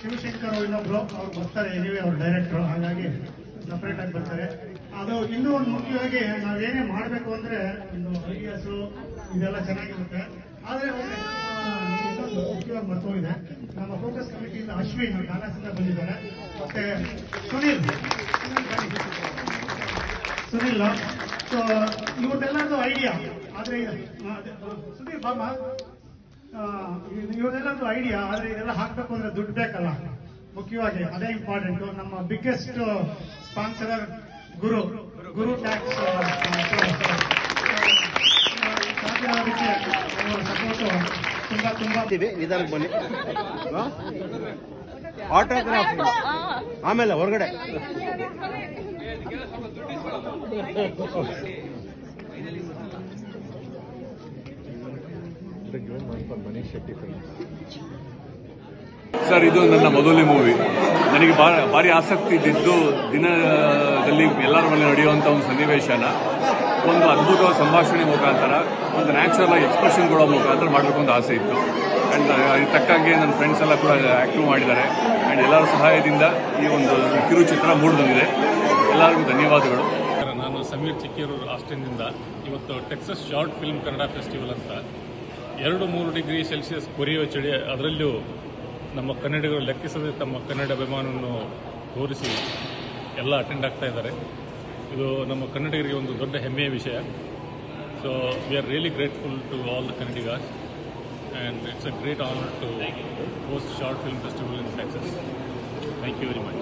ಶಿವಶಂಕರ್ ಇನ್ನೊಬ್ರು ಅವ್ರು ಬರ್ತಾರೆ, ನೀವೇ ಅವ್ರ ಡೈರೆಕ್ಟರ್, ಹಾಗಾಗಿ ಸಪರೇಟ್ ಆಗಿ ಬರ್ತಾರೆ. ಅದು ಇನ್ನೂ ಒಂದು ಮುಖ್ಯವಾಗಿ ನಾವೇನೇ ಮಾಡಬೇಕು ಅಂದ್ರೆ ಒಂದು ಐಡಿಯಾಸು ಇದೆಲ್ಲ ಚೆನ್ನಾಗಿರುತ್ತೆ. ಆದರೆ ಇನ್ನೊಂದು ಮುಖ್ಯವಾಗಿ ಮರ್ತೋಗಿದೆ, ನಮ್ಮ ಫೋಕಸ್ ಕಮಿಟಿಯಿಂದ ಅಶ್ವಿನ್ ಗಾಲಾಸಿಂದ ಬಂದಿದ್ದಾರೆ, ಮತ್ತೆ ಸುನಿಲ್. So ಇವ್ರದ್ದೆಲ್ಲರದು idea. ಆದ್ರೆ ಸುನೀಲ್ ಬಾಬಾ, ಇವ್ರದೆಲ್ಲದು ಐಡಿಯಾ. ಆದ್ರೆ ಇದೆಲ್ಲ ಹಾಕ್ಬೇಕು ಅಂದ್ರೆ ದುಡ್ಡು ಬೇಕಲ್ಲ, ಮುಖ್ಯವಾಗಿ ಅದೇ ಇಂಪಾರ್ಟೆಂಟ್. ನಮ್ಮ ಬಿಗ್ಗೆಸ್ಟ್ ಸ್ಪಾನ್ಸರರ್ ಗುರು ಟ್ಯಾಕ್ಸ್ ಸಪೋರ್ಟ್ ತುಂಬಾ ನಿಧಾನಕ್ಕೆ ಬನ್ನಿ. ಆಟೋಗ್ರಾಫ್ ಆಮೇಲೆ ಹೊರಗಡೆ ಸರ್, ಇದು ನನ್ನ ಮೊದಲನೇ ಮೂವಿ. ನನಗೆ ಭಾರಿ ಆಸಕ್ತಿ ಇದ್ದಿದ್ದು ದಿನದಲ್ಲಿ ಎಲ್ಲರ ಮೇಲೆ ನಡೆಯುವಂಥ ಒಂದು ಸನ್ನಿವೇಶನ ಒಂದು ಅದ್ಭುತವಾದ ಸಂಭಾಷಣೆ ಮುಖಾಂತರ, ಒಂದು ನ್ಯಾಚುರಲ್ ಆಗಿ ಎಕ್ಸ್ಪ್ರೆಷನ್ ಕೊಡೋ ಮುಖಾಂತರ ಮಾಡಬೇಕು ಅಂತ ಆಸೆ ಇತ್ತು. ಆ್ಯಂಡ್ ಅದಕ್ಕೆ ತಕ್ಕಾಗೆ ನನ್ನ ಫ್ರೆಂಡ್ಸ್ ಎಲ್ಲ ಕೂಡ ಆ್ಯಕ್ಟಿವ್ ಮಾಡಿದ್ದಾರೆ. ಆ್ಯಂಡ್ ಎಲ್ಲರ ಸಹಾಯದಿಂದ ಈ ಒಂದು ಕಿರುಚಿತ್ರ ಮೂಡಿ ಬಂದಿದೆ. ಎಲ್ಲರಿಗೂ ಧನ್ಯವಾದಗಳು. ನಾನು ಸಮೀರ್ ಚಿಕ್ಕೇರೂರು ಆಸ್ಟಿನ್ನಿಂದ ಇವತ್ತು Texas short film Kannada festival ಅಂತ 2-3 ಡಿಗ್ರಿ ಸೆಲ್ಸಿಯಸ್ ಕೊರೆಯುವ ಚಳಿ, ಅದರಲ್ಲೂ ನಮ್ಮ ಕನ್ನಡಿಗರು ಲೆಕ್ಕಿಸದೆ ತಮ್ಮ ಕನ್ನಡ ಅಭಿಮಾನವನ್ನು ತೋರಿಸಿ ಎಲ್ಲ ಅಟೆಂಡ್ ಆಗ್ತಾ ಇದ್ದಾರೆ. ಇದು ನಮ್ಮ ಕನ್ನಡಿಗರಿಗೆ ಒಂದು ದೊಡ್ಡ ಹೆಮ್ಮೆಯ ವಿಷಯ. So we are really grateful to all the ಕನ್ನಡಿಗರ್ಸ್ and it's a great honour to host short film festival in Texas. Thank you very much.